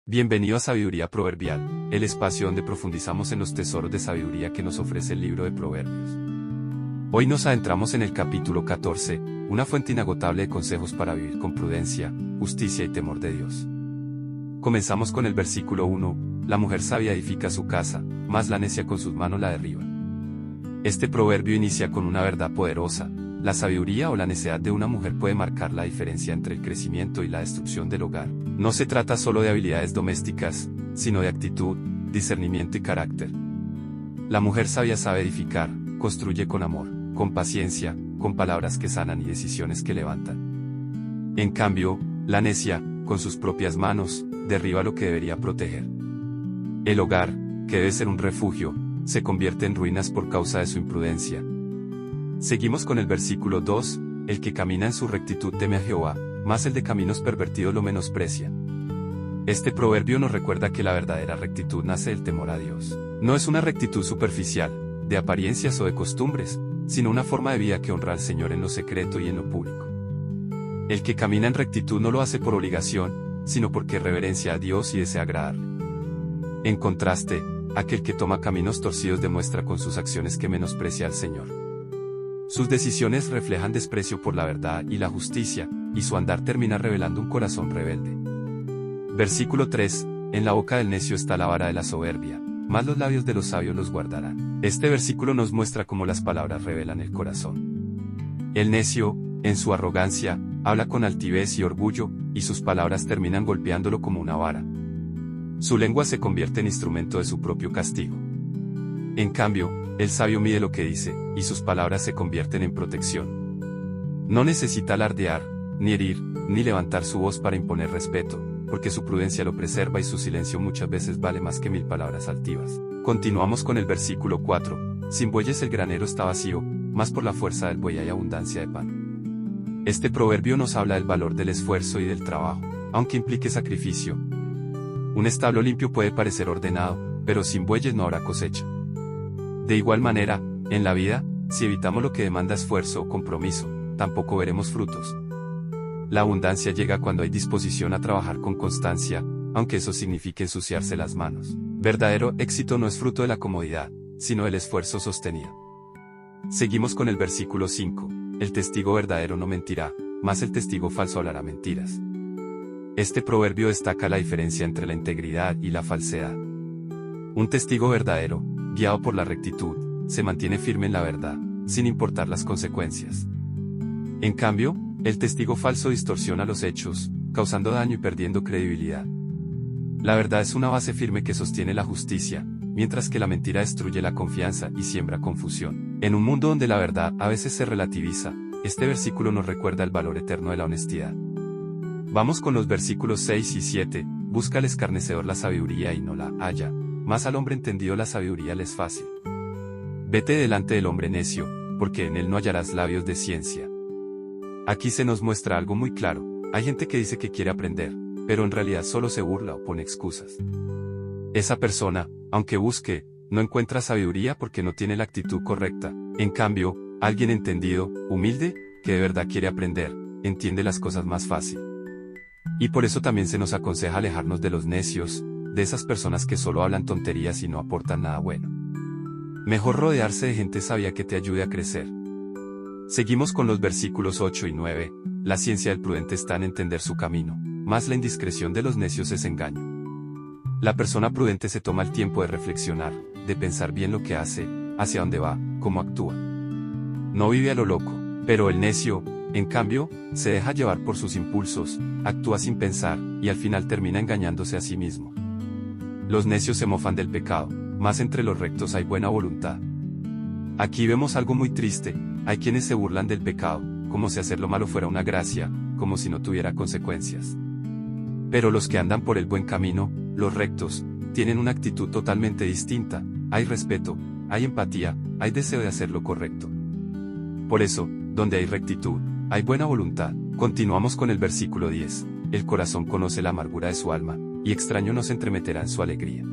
Bienvenido a Sabiduría Proverbial, el espacio donde profundizamos en los tesoros de sabiduría que nos ofrece el libro de Proverbios. Hoy nos adentramos en el capítulo 14, una fuente inagotable de consejos para vivir con prudencia, justicia y temor de Dios. Comenzamos con el versículo 1, la mujer sabia edifica su casa, mas la necia con sus manos la derriba. Este proverbio inicia con una verdad poderosa: la sabiduría o la necedad de una mujer puede marcar la diferencia entre el crecimiento y la destrucción del hogar. No se trata solo de habilidades domésticas, sino de actitud, discernimiento y carácter. La mujer sabia sabe edificar, construye con amor, con paciencia, con palabras que sanan y decisiones que levantan. En cambio, la necia, con sus propias manos, derriba lo que debería proteger. El hogar, que debe ser un refugio, se convierte en ruinas por causa de su imprudencia. Seguimos con el versículo 2, el que camina en su rectitud teme a Jehová, mas el de caminos pervertidos lo menosprecia. Este proverbio nos recuerda que la verdadera rectitud nace del temor a Dios. No es una rectitud superficial, de apariencias o de costumbres, sino una forma de vida que honra al Señor en lo secreto y en lo público. El que camina en rectitud no lo hace por obligación, sino porque reverencia a Dios y desea agradarle. En contraste, aquel que toma caminos torcidos demuestra con sus acciones que menosprecia al Señor. Sus decisiones reflejan desprecio por la verdad y la justicia, y su andar termina revelando un corazón rebelde. Versículo 3, en la boca del necio está la vara de la soberbia, mas los labios de los sabios los guardarán. Este versículo nos muestra cómo las palabras revelan el corazón. El necio, en su arrogancia, habla con altivez y orgullo, y sus palabras terminan golpeándolo como una vara. Su lengua se convierte en instrumento de su propio castigo. En cambio, el sabio mide lo que dice, y sus palabras se convierten en protección. No necesita alardear, ni herir, ni levantar su voz para imponer respeto, porque su prudencia lo preserva y su silencio muchas veces vale más que 1000 palabras altivas. Continuamos con el versículo 4, sin bueyes el granero está vacío, mas por la fuerza del buey hay abundancia de pan. Este proverbio nos habla del valor del esfuerzo y del trabajo, aunque implique sacrificio. Un establo limpio puede parecer ordenado, pero sin bueyes no habrá cosecha. De igual manera, en la vida, si evitamos lo que demanda esfuerzo o compromiso, tampoco veremos frutos. La abundancia llega cuando hay disposición a trabajar con constancia, aunque eso signifique ensuciarse las manos. Verdadero éxito no es fruto de la comodidad, sino del esfuerzo sostenido. Seguimos con el versículo 5, el testigo verdadero no mentirá, mas el testigo falso hablará mentiras. Este proverbio destaca la diferencia entre la integridad y la falsedad. Un testigo verdadero, guiado por la rectitud, se mantiene firme en la verdad, sin importar las consecuencias. En cambio, el testigo falso distorsiona los hechos, causando daño y perdiendo credibilidad. La verdad es una base firme que sostiene la justicia, mientras que la mentira destruye la confianza y siembra confusión. En un mundo donde la verdad a veces se relativiza, este versículo nos recuerda el valor eterno de la honestidad. Vamos con los versículos 6 y 7, busca al escarnecedor la sabiduría y no la halla, mas al hombre entendido la sabiduría le es fácil. Vete delante del hombre necio, porque en él no hallarás labios de ciencia. Aquí se nos muestra algo muy claro: hay gente que dice que quiere aprender, pero en realidad solo se burla o pone excusas. Esa persona, aunque busque, no encuentra sabiduría porque no tiene la actitud correcta. En cambio, alguien entendido, humilde, que de verdad quiere aprender, entiende las cosas más fácil. Y por eso también se nos aconseja alejarnos de los necios, de esas personas que solo hablan tonterías y no aportan nada bueno. Mejor rodearse de gente sabia que te ayude a crecer. Seguimos con los versículos 8 y 9, la ciencia del prudente está en entender su camino, mas la indiscreción de los necios es engaño. La persona prudente se toma el tiempo de reflexionar, de pensar bien lo que hace, hacia dónde va, cómo actúa. No vive a lo loco, pero el necio, en cambio, se deja llevar por sus impulsos, actúa sin pensar, y al final termina engañándose a sí mismo. Los necios se mofan del pecado, mas entre los rectos hay buena voluntad. Aquí vemos algo muy triste: hay quienes se burlan del pecado, como si hacer lo malo fuera una gracia, como si no tuviera consecuencias. Pero los que andan por el buen camino, los rectos, tienen una actitud totalmente distinta: hay respeto, hay empatía, hay deseo de hacer lo correcto. Por eso, donde hay rectitud, hay buena voluntad. Continuamos con el versículo 10, el corazón conoce la amargura de su alma, y extraño no se entremeterá en su alegría.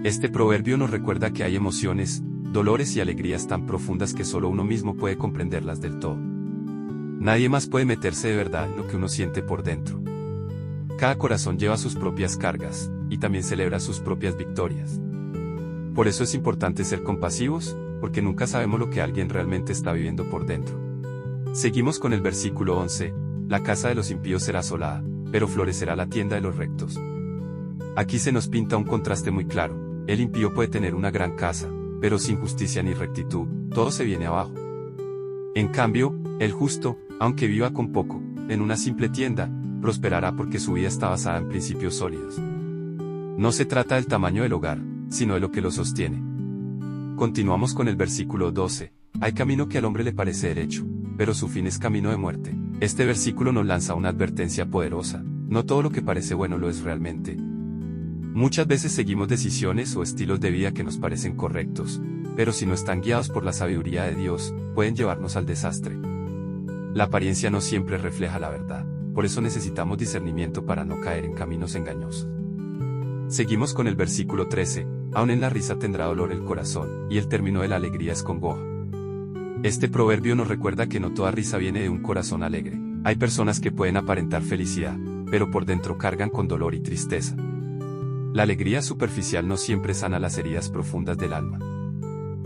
Este proverbio nos recuerda que hay emociones, dolores y alegrías tan profundas que solo uno mismo puede comprenderlas del todo. Nadie más puede meterse de verdad en lo que uno siente por dentro. Cada corazón lleva sus propias cargas, y también celebra sus propias victorias. Por eso es importante ser compasivos, porque nunca sabemos lo que alguien realmente está viviendo por dentro. Seguimos con el versículo 11, la casa de los impíos será asolada, pero florecerá la tienda de los rectos. Aquí se nos pinta un contraste muy claro. El impío puede tener una gran casa, pero sin justicia ni rectitud, todo se viene abajo. En cambio, el justo, aunque viva con poco, en una simple tienda, prosperará porque su vida está basada en principios sólidos. No se trata del tamaño del hogar, sino de lo que lo sostiene. Continuamos con el versículo 12. Hay camino que al hombre le parece derecho, pero su fin es camino de muerte. Este versículo nos lanza una advertencia poderosa. No todo lo que parece bueno lo es realmente. Muchas veces seguimos decisiones o estilos de vida que nos parecen correctos, pero si no están guiados por la sabiduría de Dios, pueden llevarnos al desastre. La apariencia no siempre refleja la verdad, por eso necesitamos discernimiento para no caer en caminos engañosos. Seguimos con el versículo 13, aun en la risa tendrá dolor el corazón, y el término de la alegría es congoja. Este proverbio nos recuerda que no toda risa viene de un corazón alegre. Hay personas que pueden aparentar felicidad, pero por dentro cargan con dolor y tristeza. La alegría superficial no siempre sana las heridas profundas del alma.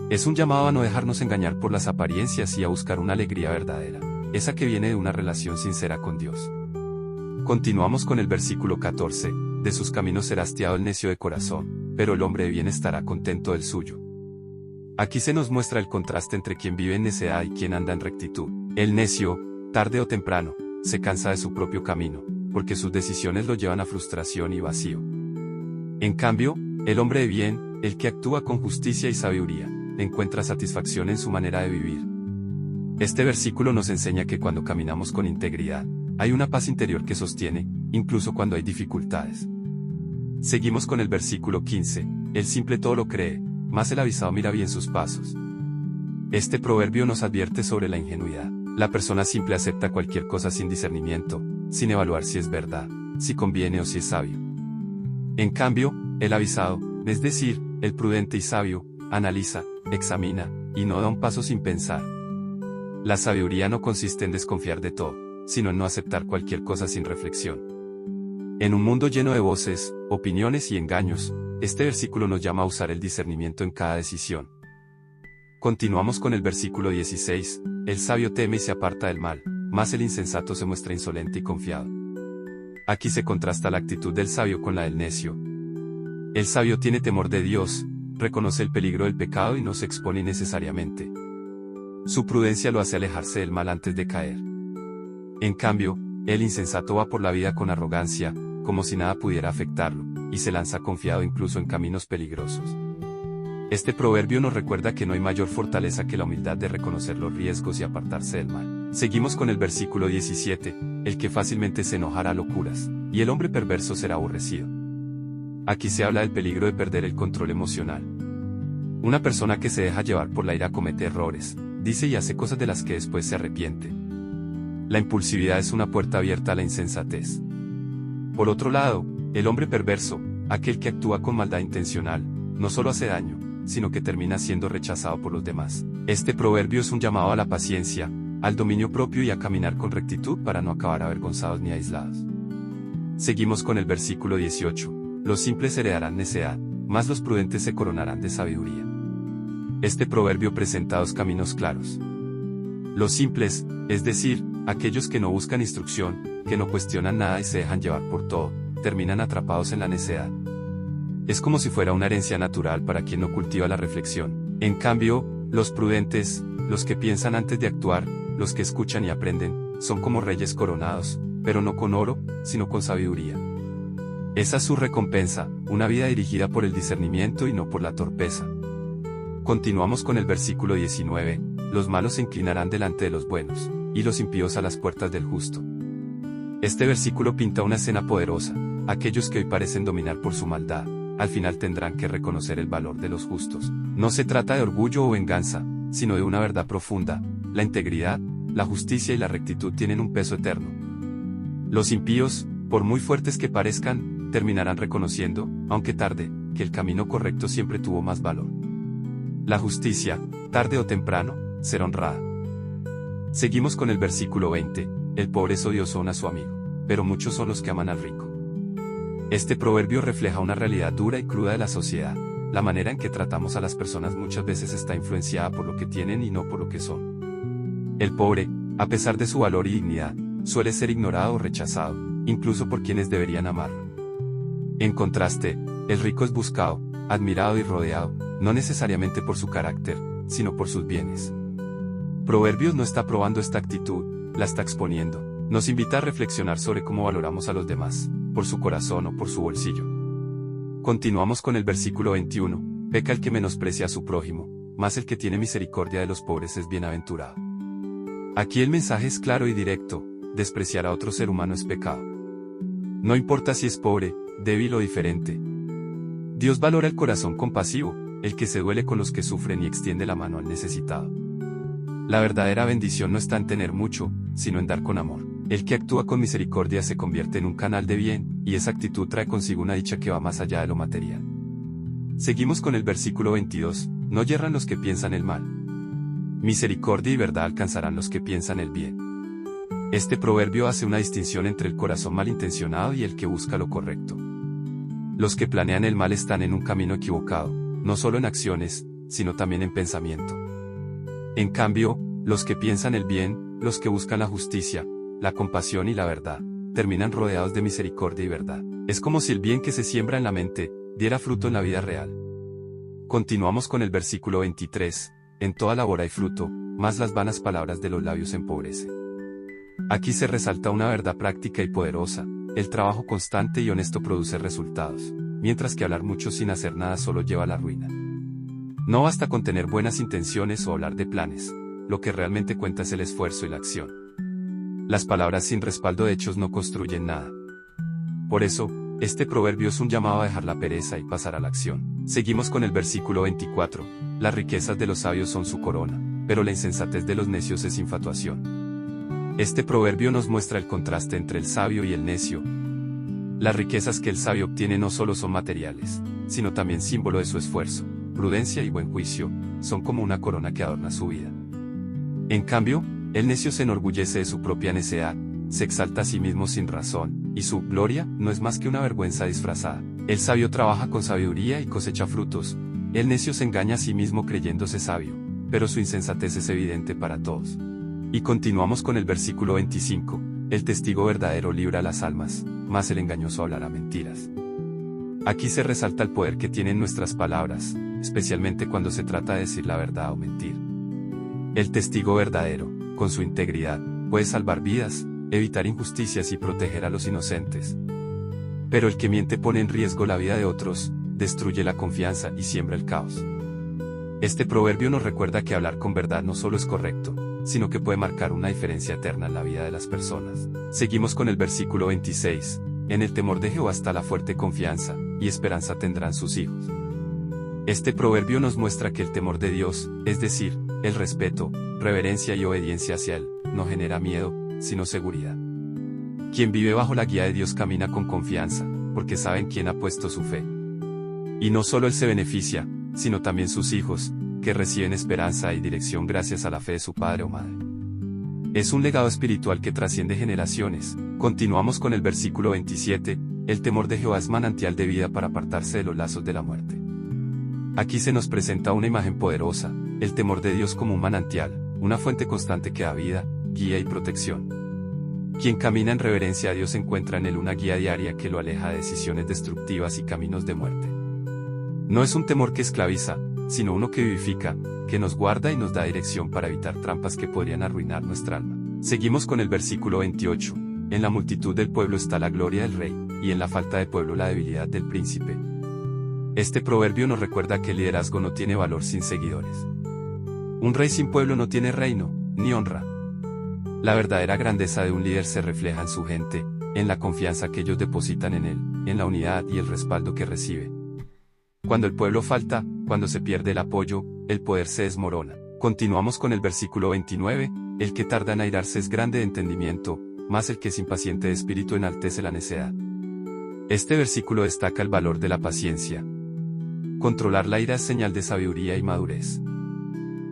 Es un llamado a no dejarnos engañar por las apariencias y a buscar una alegría verdadera, esa que viene de una relación sincera con Dios. Continuamos con el versículo 14, de sus caminos será hastiado el necio de corazón, pero el hombre de bien estará contento del suyo. Aquí se nos muestra el contraste entre quien vive en necedad y quien anda en rectitud. El necio, tarde o temprano, se cansa de su propio camino, porque sus decisiones lo llevan a frustración y vacío. En cambio, el hombre de bien, el que actúa con justicia y sabiduría, encuentra satisfacción en su manera de vivir. Este versículo nos enseña que cuando caminamos con integridad, hay una paz interior que sostiene, incluso cuando hay dificultades. Seguimos con el versículo 15, el simple todo lo cree, mas el avisado mira bien sus pasos. Este proverbio nos advierte sobre la ingenuidad. La persona simple acepta cualquier cosa sin discernimiento, sin evaluar si es verdad, si conviene o si es sabio. En cambio, el avisado, es decir, el prudente y sabio, analiza, examina, y no da un paso sin pensar. La sabiduría no consiste en desconfiar de todo, sino en no aceptar cualquier cosa sin reflexión. En un mundo lleno de voces, opiniones y engaños, este versículo nos llama a usar el discernimiento en cada decisión. Continuamos con el versículo 16, el sabio teme y se aparta del mal, mas el insensato se muestra insolente y confiado. Aquí se contrasta la actitud del sabio con la del necio. El sabio tiene temor de Dios, reconoce el peligro del pecado y no se expone innecesariamente. Su prudencia lo hace alejarse del mal antes de caer. En cambio, el insensato va por la vida con arrogancia, como si nada pudiera afectarlo, y se lanza confiado incluso en caminos peligrosos. Este proverbio nos recuerda que no hay mayor fortaleza que la humildad de reconocer los riesgos y apartarse del mal. Seguimos con el versículo 17, el que fácilmente se enojará locuras, y el hombre perverso será aborrecido. Aquí se habla del peligro de perder el control emocional. Una persona que se deja llevar por la ira comete errores, dice y hace cosas de las que después se arrepiente. La impulsividad es una puerta abierta a la insensatez. Por otro lado, el hombre perverso, aquel que actúa con maldad intencional, no solo hace daño, sino que termina siendo rechazado por los demás. Este proverbio es un llamado a la paciencia, al dominio propio y a caminar con rectitud para no acabar avergonzados ni aislados. Seguimos con el versículo 18. Los simples heredarán necedad, mas los prudentes se coronarán de sabiduría. Este proverbio presenta dos caminos claros. Los simples, es decir, aquellos que no buscan instrucción, que no cuestionan nada y se dejan llevar por todo, terminan atrapados en la necedad. Es como si fuera una herencia natural para quien no cultiva la reflexión. En cambio, los prudentes, los que piensan antes de actuar, los que escuchan y aprenden, son como reyes coronados, pero no con oro, sino con sabiduría. Esa es su recompensa, una vida dirigida por el discernimiento y no por la torpeza. Continuamos con el versículo 19, los malos se inclinarán delante de los buenos, y los impíos a las puertas del justo. Este versículo pinta una escena poderosa. Aquellos que hoy parecen dominar por su maldad, al final tendrán que reconocer el valor de los justos. No se trata de orgullo o venganza, sino de una verdad profunda. La integridad, la justicia y la rectitud tienen un peso eterno. Los impíos, por muy fuertes que parezcan, terminarán reconociendo, aunque tarde, que el camino correcto siempre tuvo más valor. La justicia, tarde o temprano, será honrada. Seguimos con el versículo 20, el pobre es odioso a su amigo, pero muchos son los que aman al rico. Este proverbio refleja una realidad dura y cruda de la sociedad. La manera en que tratamos a las personas muchas veces está influenciada por lo que tienen y no por lo que son. El pobre, a pesar de su valor y dignidad, suele ser ignorado o rechazado, incluso por quienes deberían amarlo. En contraste, el rico es buscado, admirado y rodeado, no necesariamente por su carácter, sino por sus bienes. Proverbios no está probando esta actitud, la está exponiendo. Nos invita a reflexionar sobre cómo valoramos a los demás, por su corazón o por su bolsillo. Continuamos con el versículo 21, peca el que menosprecia a su prójimo, mas el que tiene misericordia de los pobres es bienaventurado. Aquí el mensaje es claro y directo, despreciar a otro ser humano es pecado. No importa si es pobre, débil o diferente. Dios valora el corazón compasivo, el que se duele con los que sufren y extiende la mano al necesitado. La verdadera bendición no está en tener mucho, sino en dar con amor. El que actúa con misericordia se convierte en un canal de bien, y esa actitud trae consigo una dicha que va más allá de lo material. Seguimos con el versículo 22, no yerran los que piensan el mal. Misericordia y verdad alcanzarán los que piensan el bien. Este proverbio hace una distinción entre el corazón malintencionado y el que busca lo correcto. Los que planean el mal están en un camino equivocado, no solo en acciones, sino también en pensamiento. En cambio, los que piensan el bien, los que buscan la justicia, la compasión y la verdad, terminan rodeados de misericordia y verdad. Es como si el bien que se siembra en la mente, diera fruto en la vida real. Continuamos con el versículo 23, en toda labor hay fruto, mas las vanas palabras de los labios empobrecen. Aquí se resalta una verdad práctica y poderosa, el trabajo constante y honesto produce resultados, mientras que hablar mucho sin hacer nada solo lleva a la ruina. No basta con tener buenas intenciones o hablar de planes, lo que realmente cuenta es el esfuerzo y la acción. Las palabras sin respaldo de hechos no construyen nada. Por eso, este proverbio es un llamado a dejar la pereza y pasar a la acción. Seguimos con el versículo 24, las riquezas de los sabios son su corona, pero la insensatez de los necios es infatuación. Este proverbio nos muestra el contraste entre el sabio y el necio. Las riquezas que el sabio obtiene no solo son materiales, sino también símbolo de su esfuerzo, prudencia y buen juicio, son como una corona que adorna su vida. En cambio, el necio se enorgullece de su propia necedad, se exalta a sí mismo sin razón, y su gloria no es más que una vergüenza disfrazada. El sabio trabaja con sabiduría y cosecha frutos, el necio se engaña a sí mismo creyéndose sabio, pero su insensatez es evidente para todos. Y continuamos con el versículo 25, el testigo verdadero libra las almas, mas el engañoso hablará mentiras. Aquí se resalta el poder que tienen nuestras palabras, especialmente cuando se trata de decir la verdad o mentir. El testigo verdadero, con su integridad, puede salvar vidas, evitar injusticias y proteger a los inocentes. Pero el que miente pone en riesgo la vida de otros, destruye la confianza y siembra el caos. Este proverbio nos recuerda que hablar con verdad no solo es correcto, sino que puede marcar una diferencia eterna en la vida de las personas. Seguimos con el versículo 26, en el temor de Jehová está la fuerte confianza, y esperanza tendrán sus hijos. Este proverbio nos muestra que el temor de Dios, es decir, el respeto, reverencia y obediencia hacia Él, no genera miedo, sino seguridad. Quien vive bajo la guía de Dios camina con confianza, porque sabe en quién ha puesto su fe. Y no solo Él se beneficia, sino también sus hijos, que reciben esperanza y dirección gracias a la fe de su padre o madre. Es un legado espiritual que trasciende generaciones. Continuamos con el versículo 27, el temor de Jehová es manantial de vida para apartarse de los lazos de la muerte. Aquí se nos presenta una imagen poderosa, el temor de Dios como un manantial, una fuente constante que da vida, guía y protección. Quien camina en reverencia a Dios encuentra en Él una guía diaria que lo aleja de decisiones destructivas y caminos de muerte. No es un temor que esclaviza, sino uno que vivifica, que nos guarda y nos da dirección para evitar trampas que podrían arruinar nuestra alma. Seguimos con el versículo 28, en la multitud del pueblo está la gloria del rey, y en la falta de pueblo la debilidad del príncipe. Este proverbio nos recuerda que el liderazgo no tiene valor sin seguidores. Un rey sin pueblo no tiene reino, ni honra. La verdadera grandeza de un líder se refleja en su gente, en la confianza que ellos depositan en él, en la unidad y el respaldo que recibe. Cuando el pueblo falta, cuando se pierde el apoyo, el poder se desmorona. Continuamos con el versículo 29, el que tarda en airarse es grande de entendimiento, mas el que es impaciente de espíritu enaltece la necedad. Este versículo destaca el valor de la paciencia. Controlar la ira es señal de sabiduría y madurez.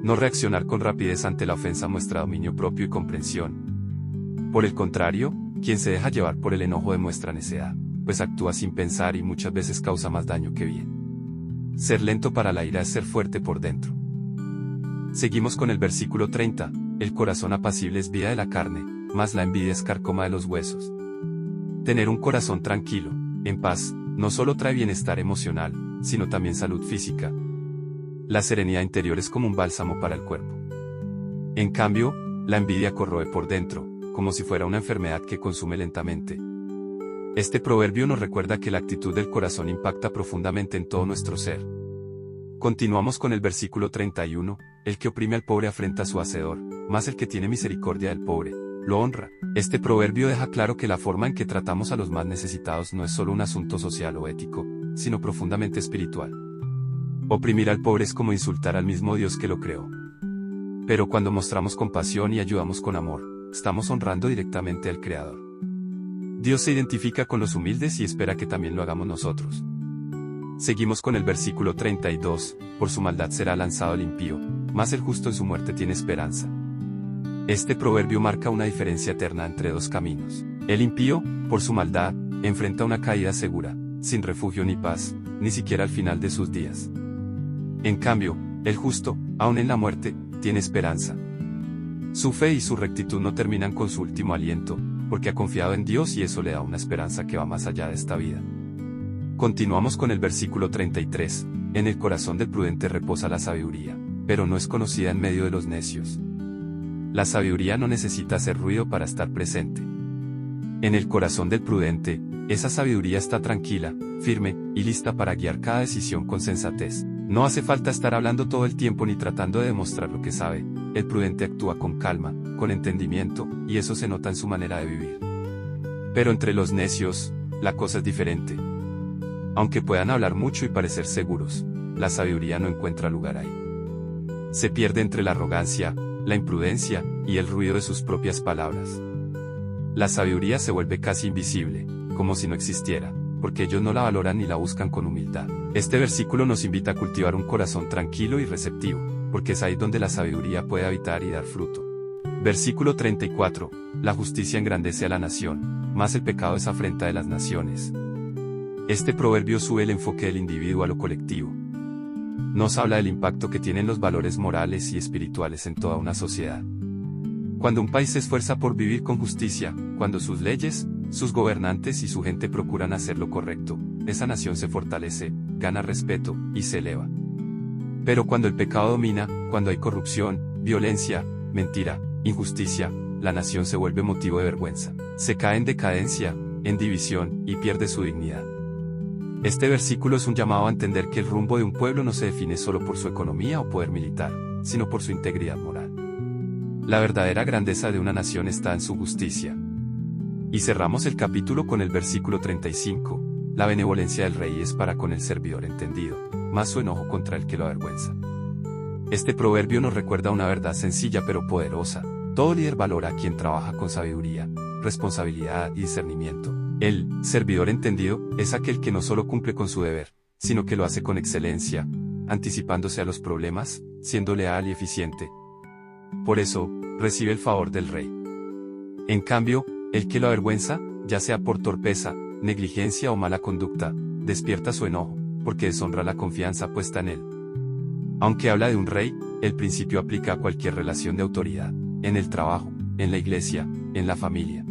No reaccionar con rapidez ante la ofensa muestra dominio propio y comprensión. Por el contrario, quien se deja llevar por el enojo demuestra necedad. pues actúa sin pensar y muchas veces causa más daño que bien. Ser lento para la ira es ser fuerte por dentro. Seguimos con el versículo 30, el corazón apacible es vida de la carne, mas la envidia es carcoma de los huesos. Tener un corazón tranquilo, en paz, no solo trae bienestar emocional, sino también salud física. La serenidad interior es como un bálsamo para el cuerpo. En cambio, la envidia corroe por dentro, como si fuera una enfermedad que consume lentamente. Este proverbio nos recuerda que la actitud del corazón impacta profundamente en todo nuestro ser. Continuamos con el versículo 31, el que oprime al pobre afrenta a su hacedor, mas el que tiene misericordia del pobre, lo honra. Este proverbio deja claro que la forma en que tratamos a los más necesitados no es solo un asunto social o ético, sino profundamente espiritual. Oprimir al pobre es como insultar al mismo Dios que lo creó. Pero cuando mostramos compasión y ayudamos con amor, estamos honrando directamente al Creador. Dios se identifica con los humildes y espera que también lo hagamos nosotros. Seguimos con el versículo 32, por su maldad será lanzado el impío, mas el justo en su muerte tiene esperanza. Este proverbio marca una diferencia eterna entre dos caminos. El impío, por su maldad, enfrenta una caída segura, sin refugio ni paz, ni siquiera al final de sus días. En cambio, el justo, aun en la muerte, tiene esperanza. Su fe y su rectitud no terminan con su último aliento, porque ha confiado en Dios y eso le da una esperanza que va más allá de esta vida. Continuamos con el versículo 33, en el corazón del prudente reposa la sabiduría, pero no es conocida en medio de los necios. La sabiduría no necesita hacer ruido para estar presente. En el corazón del prudente, esa sabiduría está tranquila, firme, y lista para guiar cada decisión con sensatez. No hace falta estar hablando todo el tiempo ni tratando de demostrar lo que sabe. El prudente actúa con calma, con entendimiento, y eso se nota en su manera de vivir. Pero entre los necios, la cosa es diferente. Aunque puedan hablar mucho y parecer seguros, la sabiduría no encuentra lugar ahí. Se pierde entre la arrogancia, la imprudencia, y el ruido de sus propias palabras. La sabiduría se vuelve casi invisible, como si no existiera, porque ellos no la valoran ni la buscan con humildad. Este versículo nos invita a cultivar un corazón tranquilo y receptivo, porque es ahí donde la sabiduría puede habitar y dar fruto. Versículo 34, la justicia engrandece a la nación, mas el pecado es afrenta de las naciones. Este proverbio sube el enfoque del individuo a lo colectivo. Nos habla del impacto que tienen los valores morales y espirituales en toda una sociedad. Cuando un país se esfuerza por vivir con justicia, cuando sus leyes, sus gobernantes y su gente procuran hacer lo correcto, esa nación se fortalece, gana respeto, y se eleva. Pero cuando el pecado domina, cuando hay corrupción, violencia, mentira, injusticia, la nación se vuelve motivo de vergüenza. Se cae en decadencia, en división, y pierde su dignidad. Este versículo es un llamado a entender que el rumbo de un pueblo no se define solo por su economía o poder militar, sino por su integridad moral. La verdadera grandeza de una nación está en su justicia. Y cerramos el capítulo con el versículo 35, la benevolencia del rey es para con el servidor entendido, mas su enojo contra el que lo avergüenza. Este proverbio nos recuerda una verdad sencilla pero poderosa. Todo líder valora a quien trabaja con sabiduría, responsabilidad y discernimiento. El servidor entendido es aquel que no solo cumple con su deber, sino que lo hace con excelencia, anticipándose a los problemas, siendo leal y eficiente. Por eso, recibe el favor del rey. En cambio, el que lo avergüenza, ya sea por torpeza, negligencia o mala conducta, despierta su enojo, porque deshonra la confianza puesta en él. Aunque habla de un rey, el principio aplica a cualquier relación de autoridad, en el trabajo, en la iglesia, en la familia.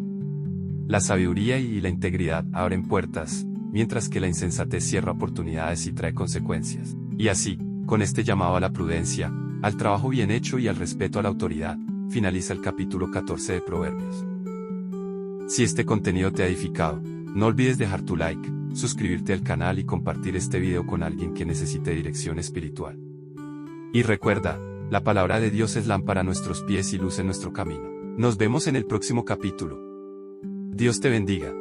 La sabiduría y la integridad abren puertas, mientras que la insensatez cierra oportunidades y trae consecuencias. Y así, con este llamado a la prudencia, al trabajo bien hecho y al respeto a la autoridad, finaliza el capítulo 14 de Proverbios. Si este contenido te ha edificado, no olvides dejar tu like, suscribirte al canal y compartir este video con alguien que necesite dirección espiritual. Y recuerda, la palabra de Dios es lámpara a nuestros pies y luz en nuestro camino. Nos vemos en el próximo capítulo. Dios te bendiga.